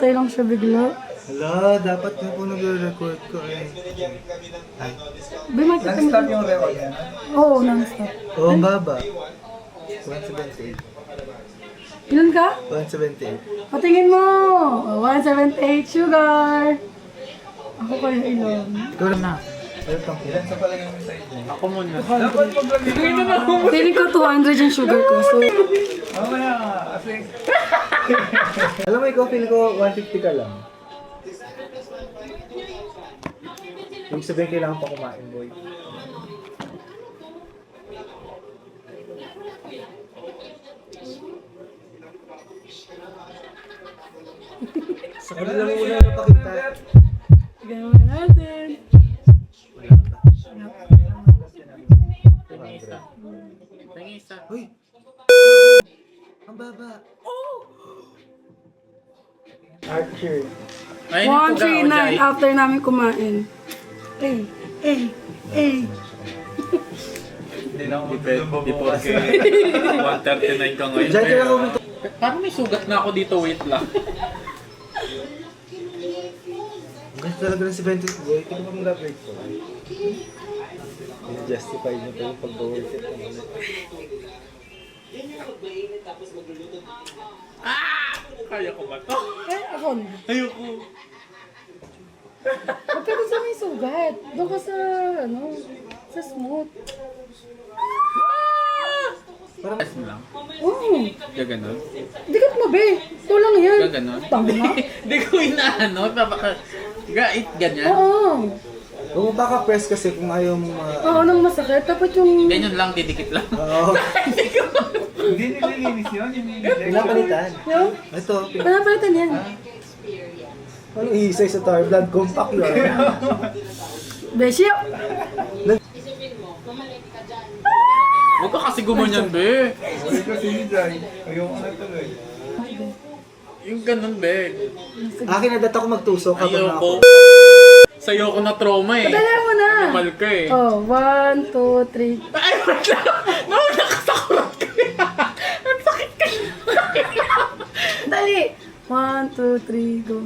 Tayo lang siya bigla. Hala, dapat nga po nag-record ko eh. Ay. Non-stop yung record yan. Oo, non-stop. Oh, ang baba. 178. Ilan ka? 178. Patingin mo! Oh, 178 sugar! Ako kayo ilan? Ikaw na. Ano pang Ilan sa palagay mo sa inyo? Ako muna. Dapat maglagay na ako. Feeling ko 200 yung sugar ko. So, Mamaya nga, kasi... Alam mo, ikaw feel ko 150 ka lang. Yung sabihin kailangan pa kumain, boy. Ano lang muna napakita? gawin natin. Tangisa. Uy! Ang baba! Archer. Ay, hindi ko 139 after namin kumain. Eh, eh, eh. Hindi na ako Di porke 139 ka ngayon. Diyan ka lang umunta. Paano may sugat na ako dito? Wait lang. Ang ganda talaga ng 70 boy. Tingnan mo mga break ko. Justify mo pa yung pag-worth it. Kaya ko ba to? Eh, ako na. Ayoko. Huwag ka doon sa may sugat. Doon ka sa, ano, sa smooth. Yes mo lang. Oo. Gaganon. Hindi ka tumabi. Ito lang yan. Gaganon. Tama na. Hindi ko inaano. Gait ganyan. Oo. Huwag mo baka press kasi kung ayaw mo Oo, nang masakit. Dapat yung... Ganyan lang, didikit lang. Oo. Hindi nililinis yun. Pinapalitan. Yung? Ito. Panapalitan yan. Ano isay sa tar blood compact yun. Beshi. Huwag ka kasi gumanyan, be. Hindi ko sinijay. Ayoko na tuloy. Yung ganun, be. Akin na data ko magtusok habang Ayoko. ako. Sa'yo ko na trauma eh. Padala mo na. Normal ka eh. Oh, 1, 2, 3. Ay, wait lang. Nawala ka sa kurot ka. Ang sakit ka. Dali. 1, 2, 3, go.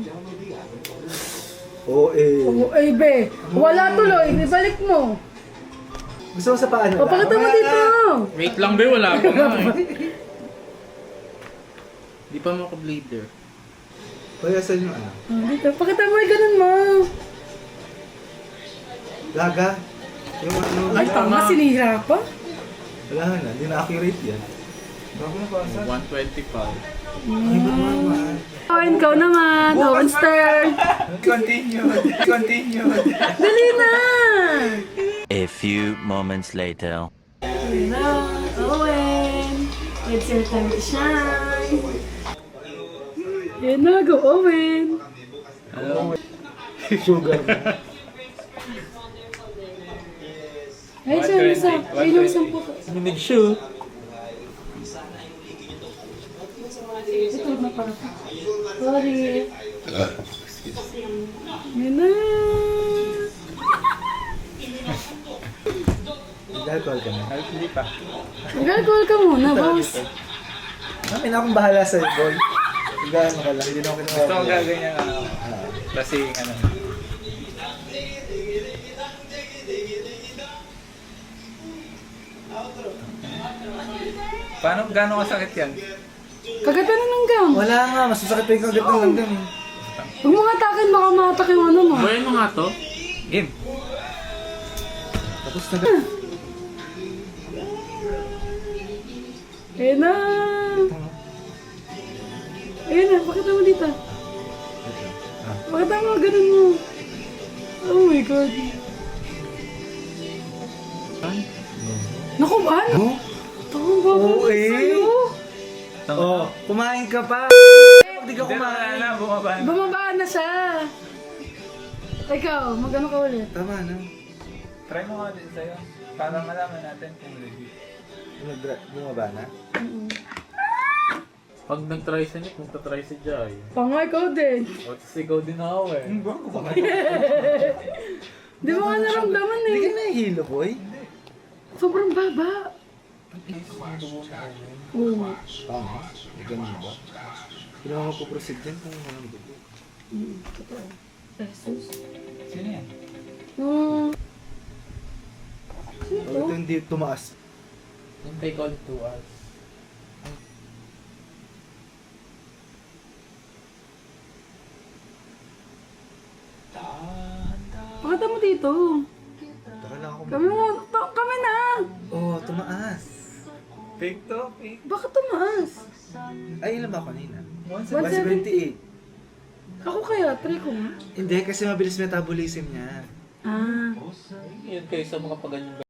Oo eh. Oh, ay, be. Wala tuloy. Ibalik mo. Gusto mo sa paano? O, pakita mo dito. Wait lang, be. Wala pa nga eh. Di pa maka-blader. Kaya saan yung ano? Oh, dito. Pakita mo. Ganun mo. Laga? Yung ano? Ay, tama. Sinira pa. Wala na, hindi na accurate yan. Bago na pasa. 125. Ay, ba't naman? Oh, ikaw naman. Owen Stern. Continue. Continue. Dali na. A few moments later. Yun na, Owen. It's your time to shine. Yun na, go Owen. Sugar. Ay, siya, isa. Ay, yung 10 po. Minig siya. Ito na pala. Sorry. Yun na. Nag-alcohol ka na. Hindi pa. Mag-alcohol ka muna, boss. Amin akong bahala sa'yo, boy. Gano'n ka lang, hindi na ako Gusto ko kinuha. gaganyan ano. Lasing ano. Paano, gano'ng kasakit yan? Kagata na ng gam. Wala nga, mas masakit pa yung kagat ng langgam eh. Huwag mo nga takin, baka matak yung ano mo. Buhayin mo nga to. Game. Tapos na Ayun na. Ayun na, pakita mo dito. Pakita mo, ganun mo. Oh my God. Naku, ba? Ano? Tawang ba? Oo, eh. Sa'yo? Oh, kumain ka pa. Hindi ka Wala kumain. na, bumaba na. Bumabaan na siya. Ikaw, magano ka ulit? Tama na. Try mo nga din sa'yo. Para malaman natin kung legit. Bumaba na. Pag nag-try sa Nick, magta-try si Jai. Pangay ko din. O, sigaw din ako eh. Bago ba? Di mo ka naramdaman Hindi eh. ka nahihilo, boy. Sobrang baba. Oo. Tama. Ganun ba? Hindi naman magpuproceed din kung walang dugo. Totoo. Jesus. Sino yan? Ito hindi tumaas. Hintay ko ulit 2 hours. Pakita mo dito. Taka lang ako. Kami na. Oh, tumaas. Fake to, fake. Bakit tumaas? Ay, ilan ba kanina? 178. 178. Ako kaya, try ko nga. Hindi, kasi mabilis metabolism niya. Ah. Yun kayo sa mga paganyan